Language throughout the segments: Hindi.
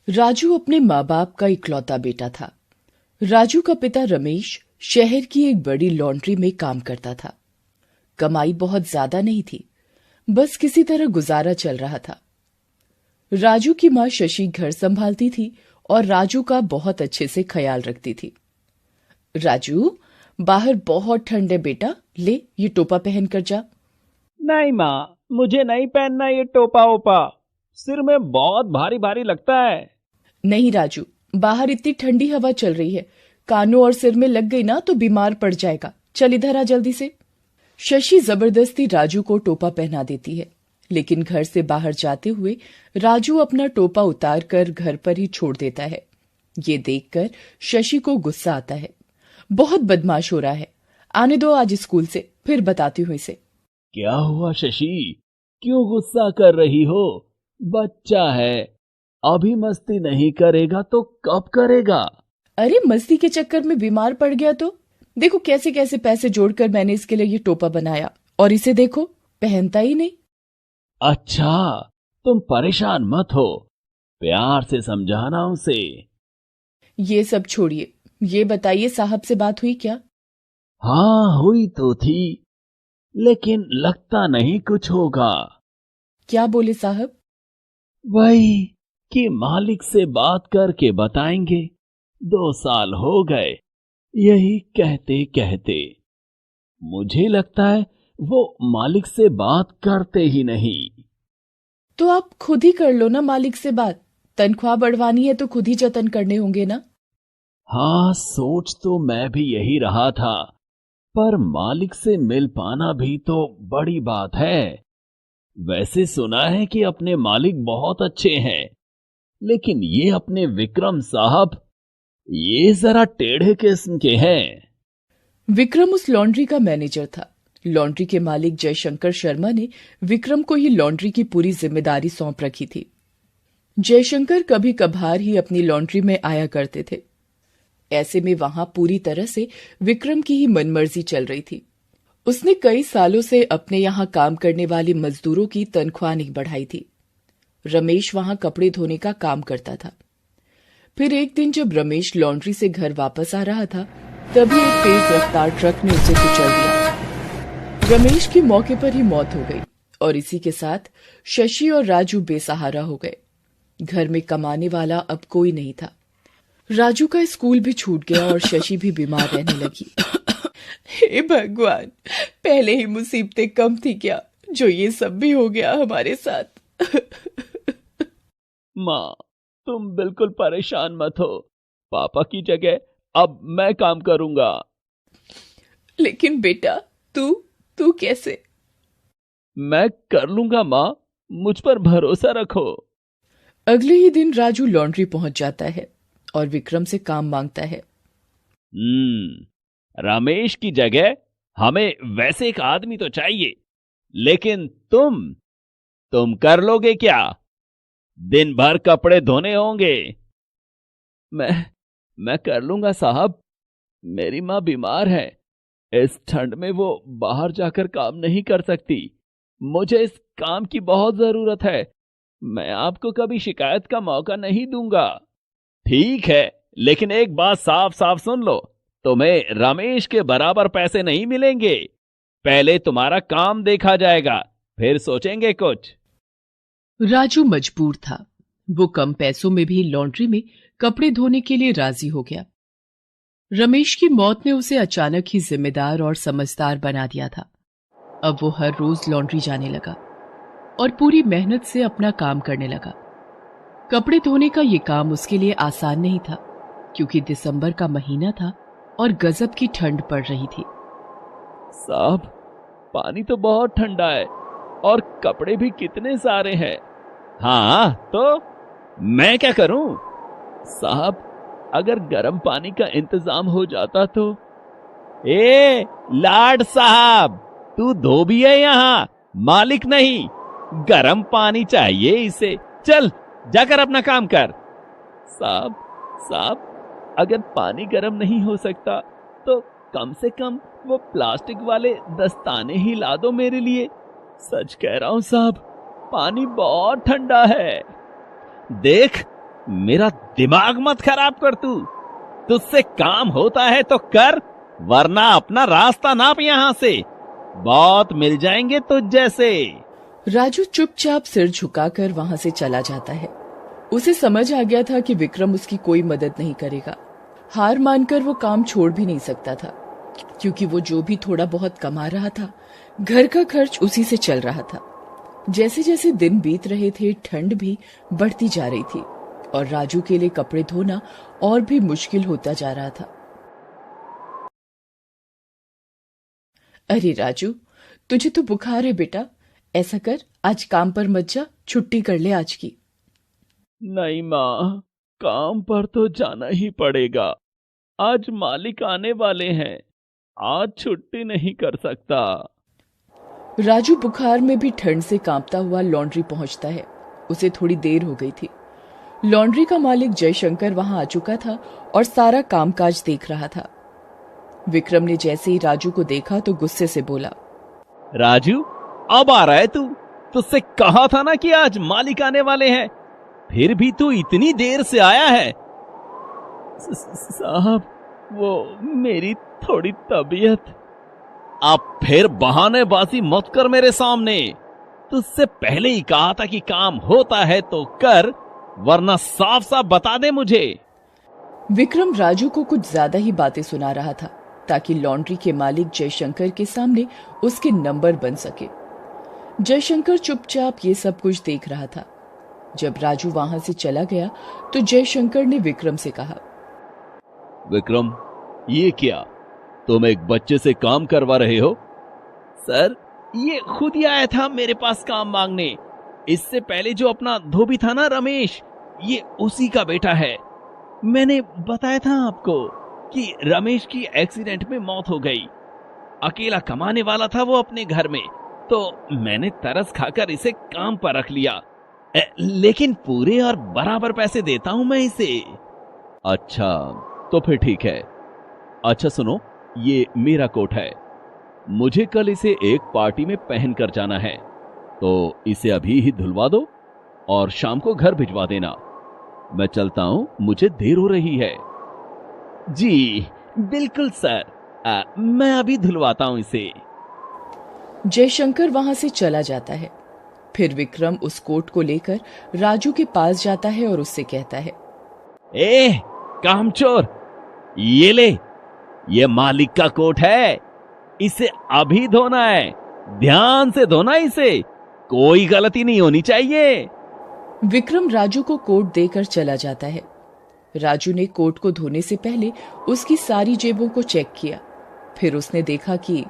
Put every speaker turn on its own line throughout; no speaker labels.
राजू अपने माँ बाप का इकलौता बेटा था। राजू का पिता रमेश शहर की एक बड़ी लॉन्ड्री में काम करता था। कमाई बहुत ज्यादा नहीं थी, बस किसी तरह गुजारा चल रहा था। राजू की माँ शशि घर संभालती थी और राजू का बहुत अच्छे से ख्याल रखती थी। राजू, बाहर बहुत ठंड है बेटा, ले ये टोपा पहन कर जा।
नहीं माँ, मुझे नहीं पहनना ये टोपा ओपा। सिर में बहुत भारी भारी लगता है।
नहीं राजू, बाहर इतनी ठंडी हवा चल रही है, कानों और सिर में लग गई ना तो बीमार पड़ जाएगा। चल इधर आ जल्दी से। शशि जबरदस्ती राजू को टोपा पहना देती है, लेकिन घर से बाहर जाते हुए राजू अपना टोपा उतार कर घर पर ही छोड़ देता है। ये देखकर शशि को गुस्सा आता है। बहुत बदमाश हो रहा है, आने दो आज स्कूल से, फिर बताती हूँ इसे।
क्या हुआ शशि, क्यों गुस्सा कर रही हो? बच्चा है, अभी मस्ती नहीं करेगा तो कब करेगा?
अरे मस्ती के चक्कर में बीमार पड़ गया तो देखो कैसे कैसे पैसे जोड़कर मैंने इसके लिए ये टोपा बनाया, और इसे देखो पहनता ही नहीं।
अच्छा, तुम परेशान मत हो, प्यार से समझाना उसे।
ये सब छोड़िए, ये बताइए साहब से बात हुई क्या?
हाँ हुई तो थी, लेकिन लगता नहीं कुछ होगा।
क्या बोले साहब?
वही कि मालिक से बात करके बताएंगे। 2 साल हो गए यही कहते कहते। मुझे लगता है वो मालिक से बात करते ही नहीं।
तो आप खुद ही कर लो ना मालिक से बात, तनख्वाह बढ़वानी है तो खुद ही जतन करने होंगे ना।
हाँ, सोच तो मैं भी यही रहा था, पर मालिक से मिल पाना भी तो बड़ी बात है। वैसे सुना है कि अपने मालिक बहुत अच्छे हैं, लेकिन ये अपने विक्रम साहब, ये जरा टेढ़े किस्म के हैं।
विक्रम उस लॉन्ड्री का मैनेजर था। लॉन्ड्री के मालिक जयशंकर शर्मा ने विक्रम को ही लॉन्ड्री की पूरी जिम्मेदारी सौंप रखी थी। जयशंकर कभी कभार ही अपनी लॉन्ड्री में आया करते थे। ऐसे में वहां पूरी तरह से विक्रम की ही मनमर्जी चल रही थी। उसने कई सालों से अपने यहां काम करने वाले मजदूरों की तनख्वाह नहीं बढ़ाई थी। रमेश वहां कपड़े धोने का काम करता था। फिर एक दिन जब रमेश लॉन्ड्री से घर वापस आ रहा था, तभी एक तेज रफ्तार ट्रक ने उसे कुचल दिया। रमेश की मौके पर ही मौत हो गई और इसी के साथ शशि और राजू बेसहारा हो गए। घर में कमाने वाला अब कोई नहीं था। राजू का स्कूल भी छूट गया और शशि भी बीमार रहने लगी। हे भगवान, पहले ही मुसीबतें कम थी क्या, जो ये सब भी हो गया हमारे साथ।
माँ, तुम बिल्कुल परेशान मत हो, पापा की जगह अब मैं काम करूंगा।
लेकिन बेटा, तू तू कैसे?
मैं कर लूंगा माँ, मुझ पर भरोसा रखो।
अगले ही दिन राजू लॉन्ड्री पहुंच जाता है और विक्रम से काम मांगता है।
रमेश की जगह हमें वैसे एक आदमी तो चाहिए, लेकिन तुम कर लोगे क्या? दिन भर कपड़े धोने होंगे। मैं कर लूंगा साहब, मेरी माँ बीमार है, इस ठंड में वो बाहर जाकर काम नहीं कर सकती। मुझे इस काम की बहुत जरूरत है, मैं आपको कभी शिकायत का मौका नहीं दूंगा। ठीक है, लेकिन एक बात साफ साफ सुन लो, तुम्हें रमेश के बराबर पैसे नहीं मिलेंगे। पहले तुम्हारा काम देखा जाएगा, फिर सोचेंगे कुछ।
राजू मजबूर था। वो कम पैसों में भी लॉन्ड्री में कपड़े धोने के लिए राजी हो गया। रमेश की मौत ने उसे अचानक ही जिम्मेदार और समझदार बना दिया था। अब वो हर रोज लॉन्ड्री जाने लगा और पूरी मेहनत से अपना काम करने लगा। कपड़े धोने का ये काम उसके लिए आसान नहीं था, क्योंकि दिसंबर का महीना था और गजब की ठंड पड़ रही थी।
साहब, पानी तो बहुत ठंडा है और कपड़े भी कितने सारे हैं। हाँ, तो मैं क्या करूं? साहब, अगर गर्म पानी का इंतजाम हो जाता तो। ए लाड साहब, तू धोबी है यहाँ, मालिक नहीं। गर्म पानी चाहिए इसे, चल जाकर अपना काम कर। साहब, अगर पानी गर्म नहीं हो सकता तो कम से कम वो प्लास्टिक वाले दस्ताने ही ला दो मेरे लिए। सच कह रहा हूं साहब, पानी बहुत ठंडा है। देख, मेरा दिमाग मत खराब कर तू। तुझसे काम होता है तो कर, वरना अपना रास्ता नाप यहां से। बहुत मिल जाएंगे तुझ जैसे।
राजू चुपचाप सिर झुकाकर वहां से चला जाता है। उसे समझ आ गया था कि विक्रम उसकी कोई मदद नहीं करेगा। हार मानकर वो काम छोड़ भी नहीं सकता था, क्योंकि वो जो भी थोड़ा बहुत कमा रहा था, घर का खर्च उसी से चल रहा था। जैसे जैसे दिन बीत रहे थे, ठंड भी बढ़ती जा रही थी और राजू के लिए कपड़े धोना और भी मुश्किल होता जा रहा था। अरे राजू, तुझे तो बुखार है बेटा। ऐसा कर, आज काम पर मत जा, छुट्टी कर ले आज की।
नहीं माँ, काम पर तो जाना ही पड़ेगा। आज मालिक आने वाले हैं, आज छुट्टी नहीं कर सकता।
राजू बुखार में भी ठंड से कांपता हुआ लॉन्ड्री पहुंचता है। उसे थोड़ी देर हो गई थी। लॉन्ड्री का मालिक जयशंकर वहां आ चुका था और सारा कामकाज देख रहा था। विक्रम ने जैसे ही राजू को देखा तो गुस्से से बोला,
राजू, अब आ रहा है तू? तुझसे कहा था ना कि आज मालिक आने वाले हैं, फिर भी तू इतनी देर से आया है। साहब, वो मेरी थोड़ी तबीयत। अब फिर बहानेबाजी मत कर मेरे सामने। तुझसे पहले ही कहा था कि काम होता है तो कर, वरना साफ साफ बता दे मुझे।
विक्रम राजू को कुछ ज्यादा ही बातें सुना रहा था, ताकि लॉन्ड्री के मालिक जयशंकर के सामने उसके नंबर बन सके। जयशंकर चुपचाप ये सब कुछ देख रहा था। जब राजू वहां से चला गया तो जयशंकर ने विक्रम से कहा,
विक्रम, ये क्या? तुम एक बच्चे से काम करवा रहे हो? सर, ये खुद ही आया था मेरे पास काम मांगने। इससे पहले जो अपना धोबी था ना, रमेश, ये उसी का बेटा है। मैंने बताया था आपको कि रमेश की एक्सीडेंट में मौत हो गई। अकेला कमाने वाला था वो अपने घर में, तो मैंने तरस खाकर इसे काम पर रख लिया। लेकिन पूरे और बराबर पैसे देता हूं मैं इसे। अच्छा, तो फिर ठीक है। अच्छा सुनो, ये मेरा कोट है। मुझे कल इसे एक पार्टी में पहन कर जाना है, तो इसे अभी ही धुलवा दो और शाम को घर भिजवा देना। मैं चलता हूं, मुझे देर हो रही है। जी बिल्कुल सर, मैं अभी धुलवाता हूं इसे।
जयशंकर वहां से चला जाता है। फिर विक्रम उस कोट को लेकर राजू के पास जाता है और उससे कहता है,
ए कामचोर, ये ले, ये मालिक का कोट है। इसे अभी धोना है, ध्यान से धोना इसे, कोई गलती नहीं होनी चाहिए।
विक्रम राजू को कोट देकर चला जाता है। राजू ने कोट को धोने से पहले उसकी सारी जेबों को चेक किया। फिर उसने देखा कि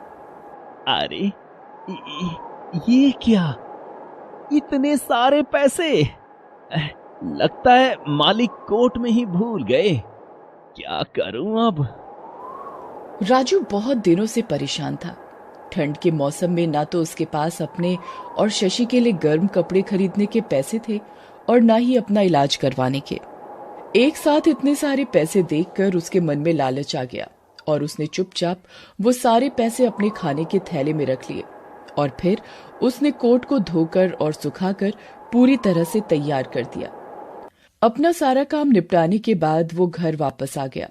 अरे ये क्या, इतने सारे पैसे? लगता है मालिक कोट में ही भूल गए। क्या करूं अब?
राजू बहुत दिनों से परेशान था। ठंड के मौसम में ना तो उसके पास अपने और शशि के लिए गर्म कपड़े खरीदने के पैसे थे और ना ही अपना इलाज करवाने के। एक साथ इतने सारे पैसे देखकर उसके मन में लालच आ गया और उसने चुपचाप वो सारे पैसे अपने खाने के थैले में रख लिए और फिर उसने कोट को धोकर और सुखाकर पूरी तरह से तैयार कर दिया। अपना सारा काम निपटाने के बाद वो घर वापस आ गया।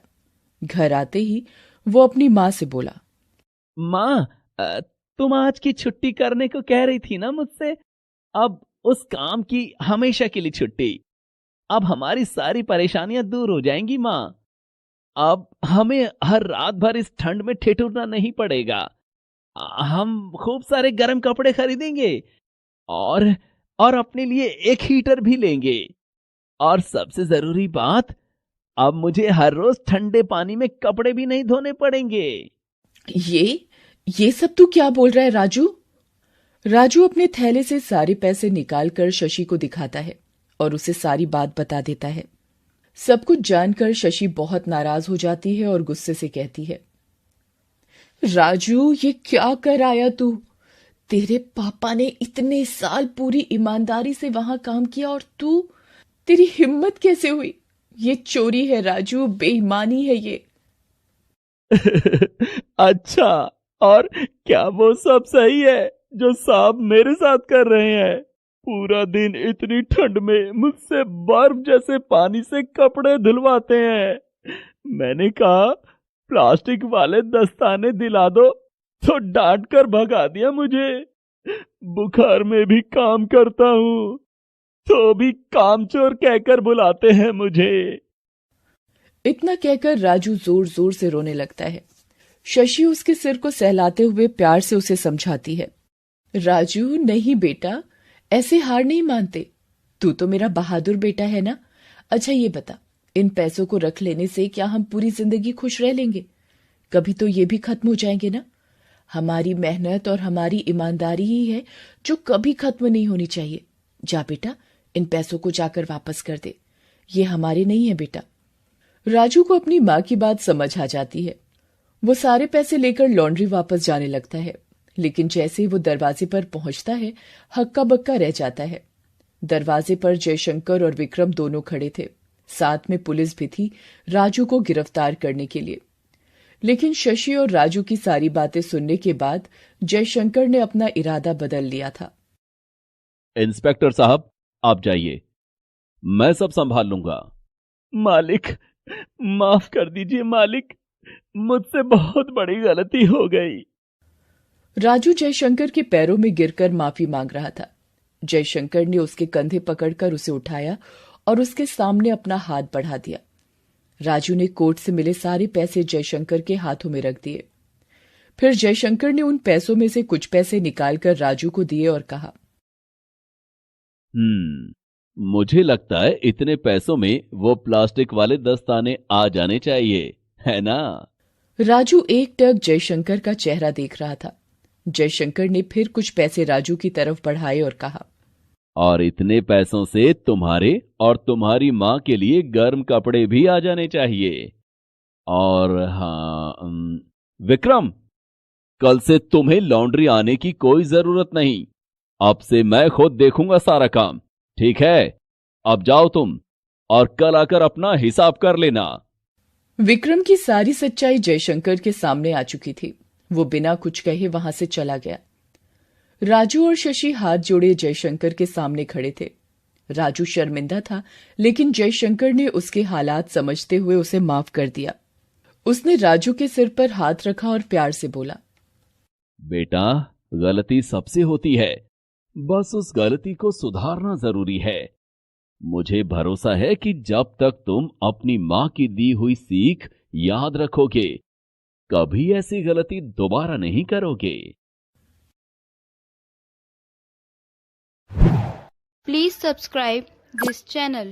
घर आते ही वो अपनी माँ से बोला,
माँ, तुम आज की छुट्टी करने को कह रही थी ना मुझसे। अब उस काम की हमेशा के लिए छुट्टी। अब हमारी सारी परेशानियां दूर हो जाएंगी माँ। अब हमें हर रात भर इस ठंड में ठिठुरना नहीं पड़ेगा। हम खूब सारे गर्म कपड़े खरीदेंगे और अपने लिए एक हीटर भी लेंगे। और सबसे जरूरी बात, अब मुझे हर रोज ठंडे पानी में कपड़े भी नहीं धोने पड़ेंगे।
ये सब तू क्या बोल रहा है राजू? राजू अपने थैले से सारे पैसे निकालकर शशि को दिखाता है और उसे सारी बात बता देता है। सब कुछ जानकर शशि बहुत नाराज हो जाती है और गुस्से से कहती है, राजू, ये क्या कर आया तू? तेरे पापा ने इतने साल पूरी ईमानदारी से वहां काम किया और तेरी हिम्मत कैसे हुई? ये चोरी है राजू, बेईमानी है ये।
अच्छा, और क्या वो सब सही है जो साहब मेरे साथ कर रहे हैं? पूरा दिन इतनी ठंड में मुझसे बर्फ जैसे पानी से कपड़े धुलवाते हैं। मैंने कहा प्लास्टिक वाले दस्ताने दिला दो, तो डांट कर भगा दिया मुझे। बुखार में भी काम करता हूँ, तो भी कामचोर कहकर बुलाते हैं मुझे।
इतना कहकर राजू जोर जोर से रोने लगता है। शशि उसके सिर को सहलाते हुए प्यार से उसे समझाती है। राजू, नहीं बेटा, ऐसे हार नहीं मानते। तू तो मेरा बहादुर बेटा है ना। अच्छा ये बता, इन पैसों को रख लेने से क्या हम पूरी जिंदगी खुश रह लेंगे? कभी तो ये भी खत्म हो जाएंगे ना। हमारी मेहनत और हमारी ईमानदारी ही है जो कभी खत्म नहीं होनी चाहिए। जा बेटा, इन पैसों को जाकर वापस कर दे। ये हमारे नहीं है बेटा। राजू को अपनी माँ की बात समझ आ जाती है। वो सारे पैसे लेकर लॉन्ड्री वापस जाने लगता है, लेकिन जैसे ही वो दरवाजे पर पहुंचता है, हक्का बक्का रह जाता है। दरवाजे पर जयशंकर और विक्रम दोनों खड़े थे। साथ में पुलिस भी थी राजू को गिरफ्तार करने के लिए। लेकिन शशि और राजू की सारी बातें सुनने के बाद जयशंकर ने अपना इरादा बदल लिया था।
इंस्पेक्टर साहब, आप जाइए, मैं सब संभाल लूंगा। मालिक, माफ कर दीजिए मालिक, मुझसे बहुत बड़ी गलती हो गई।
राजू जयशंकर के पैरों में गिरकर माफी मांग रहा था। जयशंकर ने उसके कंधे पकड़कर उसे उठाया और उसके सामने अपना हाथ बढ़ा दिया। राजू ने कोर्ट से मिले सारे पैसे जयशंकर के हाथों में रख दिए। फिर जयशंकर ने उन पैसों में से कुछ पैसे निकालकर राजू को दिए और कहा,
मुझे लगता है इतने पैसों में वो प्लास्टिक वाले दस्ताने आ जाने चाहिए, है ना?
राजू एकटक जयशंकर का चेहरा देख रहा था। जयशंकर ने फिर कुछ पैसे राजू की तरफ बढ़ाए और कहा,
और इतने पैसों से तुम्हारे और तुम्हारी माँ के लिए गर्म कपड़े भी आ जाने चाहिए। और हाँ विक्रम, कल से तुम्हें लॉन्ड्री आने की कोई जरूरत नहीं। अब से मैं खुद देखूंगा सारा काम, ठीक है? अब जाओ तुम, और कल आकर अपना हिसाब कर लेना।
विक्रम की सारी सच्चाई जयशंकर के सामने आ चुकी थी। वो बिना कुछ कहे वहां से चला गया। राजू और शशि हाथ जोड़े जयशंकर के सामने खड़े थे। राजू शर्मिंदा था, लेकिन जयशंकर ने उसके हालात समझते हुए उसे माफ कर दिया। उसने राजू के सिर पर हाथ रखा और प्यार से बोला,
बेटा, गलती सबसे होती है, बस उस गलती को सुधारना जरूरी है। मुझे भरोसा है कि जब तक तुम अपनी मां की दी हुई सीख याद रखोगे, कभी ऐसी गलती दोबारा नहीं करोगे।
Please subscribe this channel.